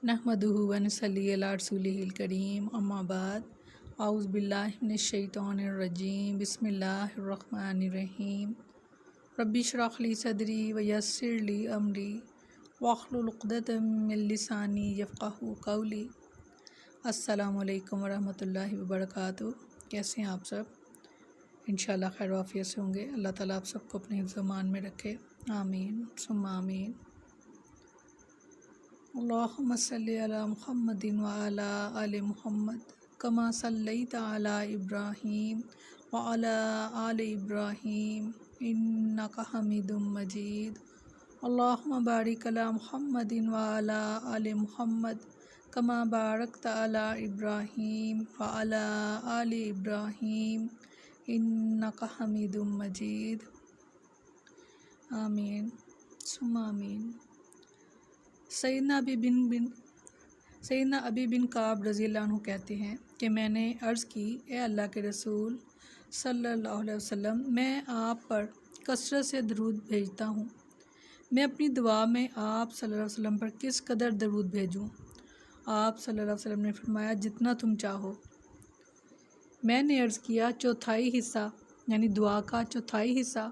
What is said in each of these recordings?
नहमदुहु व नसल्ली अला रसूलिहिल करीम अम्मा बाद औज़ु बिल्लाहि मिनश शैतानिर रजीम बिस्मिल्लाहिर रहमानिर रहीम रब्बि इश्रह ली सदरी व यस्सिर ली अमरी वहलुल उक़दतम मिन लिसानी यफ़क़हू क़ौली। अस्सलामु अलैकुम व रहमतुल्लाहि व बरकातुहू। कैसे हैं आप सब? इंशाअल्लाह खैर वाफ़ियत से होंगे। अल्लाह ताला आप सबको अपने हिफ्ज़ व अमान में रखे, आमीन सुम्मा आमीन। अल्लाहुम्मा सल्लि अला मुहम्मदिन व अला आलि मुहम्मद कमा सल्लैता अला इब्राहीम व अला आलि इब्राहीम इन्नका हमीदुम मजीद। अल्लाहुम्मा बारिक अला मुहम्मदिन व अला आलि मुहम्मद कमा बारकता अला इब्राहीम व अला आलि इब्राहीम इन्नका हमीदुम मजीद। आमीन सुम्मा आमीन। सैयदना अबी बिन काब रज़ियल्लाहु अन्हु कहते हैं कि मैंने अर्ज़ की, ए अल्लाह के रसूल सल्लल्लाहु अलैहि वसल्लम, मैं आप पर कसरत से दरूद भेजता हूँ। मैं अपनी दुआ में आप सल्लल्लाहु अलैहि वसल्लम पर किस कदर दरूद भेजूँ? आप सल्लल्लाहु अलैहि वसल्लम ने फरमाया, जितना तुम चाहो। मैंने अर्ज़ किया, चौथाई हिस्सा, यानी दुआ का चौथाई हिस्सा।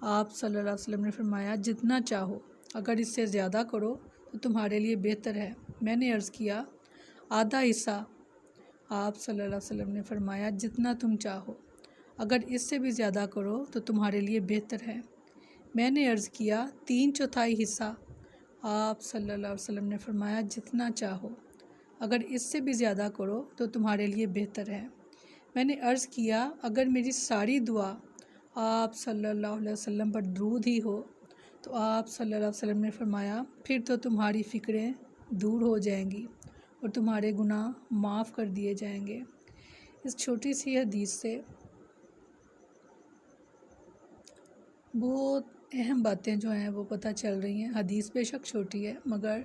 आप सल्लल्लाहु अलैहि वसल्लम ने फरमाया, जितना चाहो, अगर इससे ज़्यादा करो तो तुम्हारे लिए बेहतर है। मैंने अर्ज़ किया, आधा हिस्सा। आप सल्लल्लाहु अलैहि वसल्लम ने फरमाया, जितना तुम चाहो, अगर इससे भी ज़्यादा करो तो तुम्हारे लिए बेहतर है। मैंने अर्ज़ किया, 3/4 हिस्सा। आप सल्लल्लाहु अलैहि वसल्लम ने फरमाया, जितना चाहो, अगर इससे भी ज़्यादा करो तो तुम्हारे लिए बेहतर है। मैंने अर्ज़ किया, अगर मेरी सारी दुआ आप सल्लल्लाहु अलैहि वसल्लम पर दरूद ही हो तो आप सल्लल्लाहु अलैहि वसल्लम ने फरमाया, फिर तो तुम्हारी फ़िक्रें दूर हो जाएंगी और तुम्हारे गुनाह माफ़ कर दिए जाएंगे। इस छोटी सी हदीस से बहुत अहम बातें जो हैं वो पता चल रही हैं। हदीस बेशक छोटी है मगर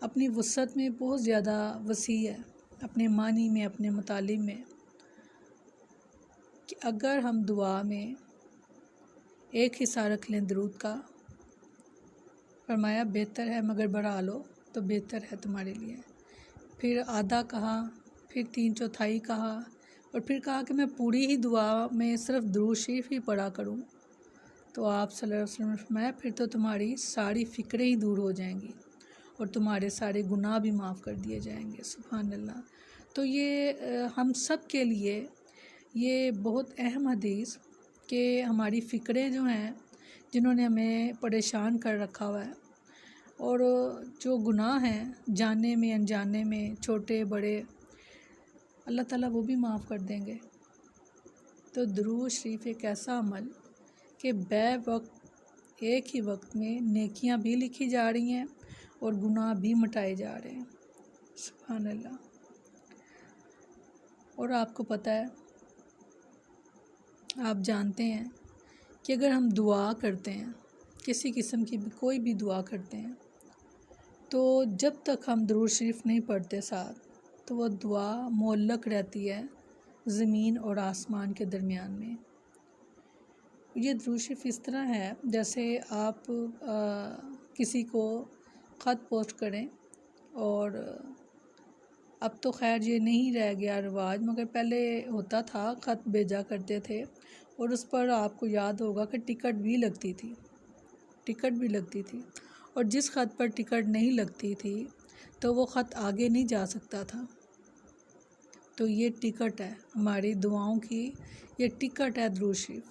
अपनी वसअत में बहुत ज़्यादा वसी है, अपने मानी में, अपने मुतालिब में, कि अगर हम दुआ में एक हिस्सा रख लें दरूद का, फरमाया बेहतर है मगर बढ़ा लो तो बेहतर है तुम्हारे लिए। फिर आधा कहा, फिर 3/4 कहा और फिर कहा कि मैं पूरी ही दुआ में सिर्फ दुरूद शरीफ ही पढ़ा करूं। तो आप सल्लल्लाहु अलैहि वसल्लम ने फरमाया, फिर तो तुम्हारी सारी फ़िक्रें ही दूर हो जाएंगी और तुम्हारे सारे गुनाह भी माफ़ कर दिए जाएंगे। सुभान अल्लाह। तो ये हम सब के लिए ये बहुत अहम हदीस कि हमारी फ़िक्रें जो हैं, जिन्होंने हमें परेशान कर रखा हुआ है, और जो गुनाह हैं जाने में अनजाने में, छोटे बड़े, अल्लाह ताला वो भी माफ़ कर देंगे। तो दुरूद शरीफ एक ऐसा अमल कि बै वक्त एक ही वक्त में नेकियां भी लिखी जा रही हैं और गुनाह भी मिटाए जा रहे हैं। सुभान अल्लाह। और आपको पता है, आप जानते हैं कि अगर हम दुआ करते हैं, किसी किस्म की भी कोई भी दुआ करते हैं, तो जब तक हम दुरूद शरीफ नहीं पढ़ते साथ, तो वो दुआ मुअल्लक़ रहती है ज़मीन और आसमान के दरमियान में। ये दुरूद शरीफ इस तरह है जैसे आप किसी को ख़त पोस्ट करें, और अब तो खैर ये नहीं रह गया रिवाज, मगर पहले होता था, ख़त भेजा करते थे और उस पर आपको याद होगा कि टिकट भी लगती थी। और जिस ख़त पर टिकट नहीं लगती थी तो वो ख़त आगे नहीं जा सकता था। तो ये टिकट है हमारी दुआओं की, ये टिकट है दुरूद शरीफ।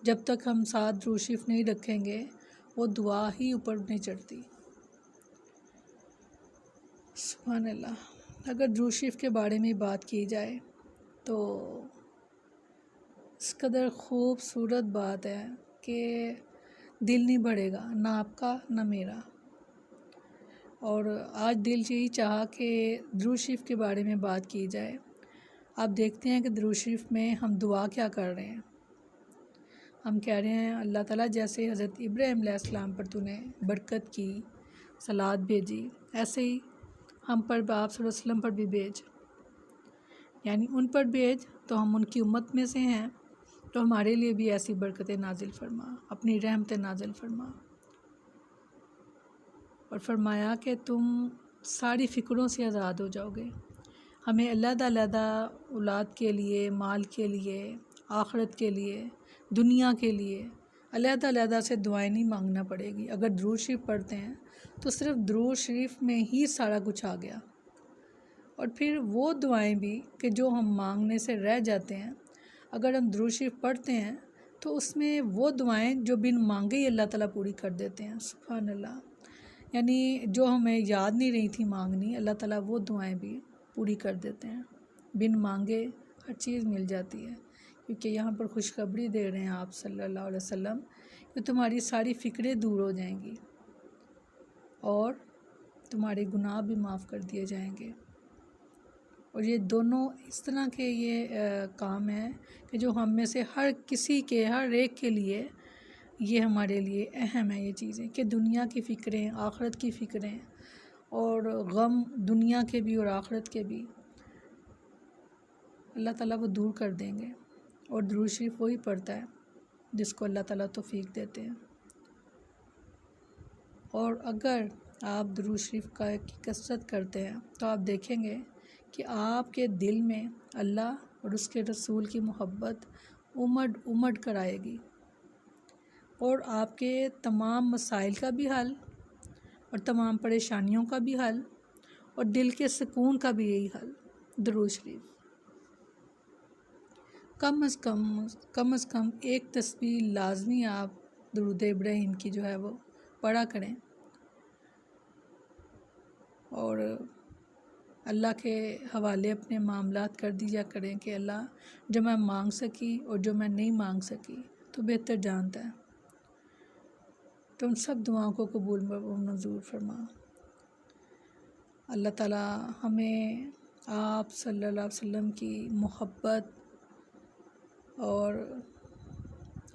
जब तक हम साथ दुरूद शरीफ नहीं रखेंगे वो दुआ ही ऊपर नहीं चढ़ती। सुभान अल्लाह। अगर दुरूद शरीफ के बारे में बात की जाए तो इस कदर खूबसूरत बात है कि दिल नहीं बढ़ेगा, ना आपका ना मेरा। और आज दिल यही चाहा कि दुरूद शरीफ के बारे में बात की जाए। आप देखते हैं कि दुरूद शरीफ में हम दुआ क्या कर रहे हैं। हम कह रहे हैं, अल्लाह ताला जैसे हज़रत इब्राहीम अलैहिस्सलाम पर तूने बरकत की, सलात भेजी, ऐसे ही हम पर आप सल्लल्लाहु अलैहि वसल्लम पर भी भेज, यानी उन पर भेज तो हम उनकी उम्मत में से हैं, तो हमारे लिए भी ऐसी बरकतें नाजिल फरमा, अपनी रहमतें नाजिल फरमा। اور فرمایا کہ تم ساری فکروں سے آزاد ہو جاؤ گے۔ ہمیں علیحدہ اولاد کے لیے، مال کے لیے، آخرت کے لیے، دنیا کے لیے علیحدہ سے دعائیں نہیں مانگنا پڑے گی۔ اگر درود شریف پڑھتے ہیں تو صرف درود شریف میں ہی سارا کچھ آ گیا۔ اور پھر وہ دعائیں بھی کہ جو ہم مانگنے سے رہ جاتے ہیں، اگر ہم درود شریف پڑھتے ہیں تو اس میں وہ دعائیں جو بن مانگے ہی اللہ تعالیٰ پوری کر دیتے ہیں۔ سبحان اللہ، یعنی جو ہمیں یاد نہیں رہی تھی مانگنی، اللہ تعالیٰ وہ دعائیں بھی پوری کر دیتے ہیں۔ بن مانگے ہر چیز مل جاتی ہے، کیونکہ یہاں پر خوشخبری دے رہے ہیں آپ صلی اللہ علیہ وسلم کہ تمہاری ساری فکریں دور ہو جائیں گی اور تمہارے گناہ بھی معاف کر دیے جائیں گے۔ اور یہ دونوں اس طرح کے یہ کام ہیں کہ جو ہم میں سے ہر کسی کے، ہر ایک کے لیے یہ ہمارے لیے اہم ہے یہ چیزیں، کہ دنیا کی فکریں، آخرت کی فکریں اور غم دنیا کے بھی اور آخرت کے بھی اللہ تعالیٰ وہ دور کر دیں گے۔ اور درود شریف وہی پڑھتا ہے جس کو اللہ تعالیٰ توفیق دیتے ہیں۔ اور اگر آپ درود شریف کی کثرت کرتے ہیں تو آپ دیکھیں گے کہ آپ کے دل میں اللہ اور اس کے رسول کی محبت امڈ کر آئے گی، اور آپ کے تمام مسائل کا بھی حل اور تمام پریشانیوں کا بھی حل اور دل کے سکون کا بھی یہی حل درود شریف۔ کم از کم ایک تسبیح لازمی آپ درود ابراہیم کی جو ہے وہ پڑھا کریں، اور اللہ کے حوالے اپنے معاملات کر دیا کریں کہ اللہ جو میں مانگ سکی اور جو میں نہیں مانگ سکی تو بہتر جانتا ہے، تو ان سب دعاؤں کو قبول و منظور فرما۔ اللہ تعالیٰ ہمیں آپ صلی اللہ علیہ وسلم کی محبت اور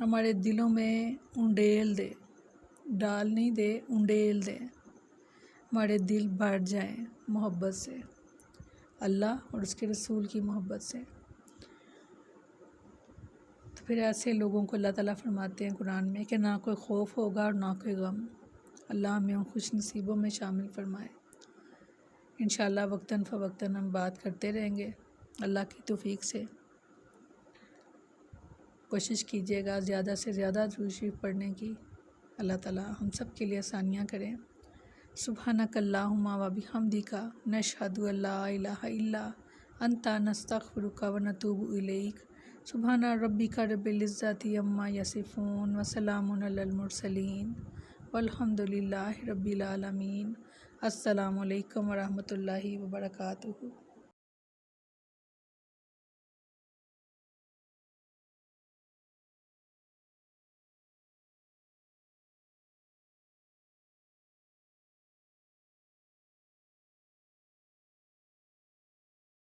ہمارے دلوں میں انڈیل دے، ڈال نہیں دے، انڈیل دے، ہمارے دل بھر جائیں محبت سے، اللہ اور اس کے رسول کی محبت سے۔ تو پھر ایسے لوگوں کو اللہ تعالیٰ فرماتے ہیں قرآن میں کہ نہ کوئی خوف ہوگا اور نہ کوئی غم۔ اللہ ہمیں ان خوش نصیبوں میں شامل فرمائے۔ انشاءاللہ وقتاً فوقتاً ہم بات کرتے رہیں گے اللہ کی توفیق سے۔ کوشش کیجیے گا زیادہ سے زیادہ درود شریف پڑھنے کی۔ اللہ تعالیٰ ہم سب کے لیے آسانیاں کریں۔ سبحانک اللہم و بحمدک نشہد ان لا الہ الا انت نستغفرک و نتوب الیک۔ سبحان ربک رب العزۃ عما یصفون وسلام علی المرسلین والحمد للہ رب العالمین۔ السلام علیکم ورحمۃ اللہ وبرکاتہ۔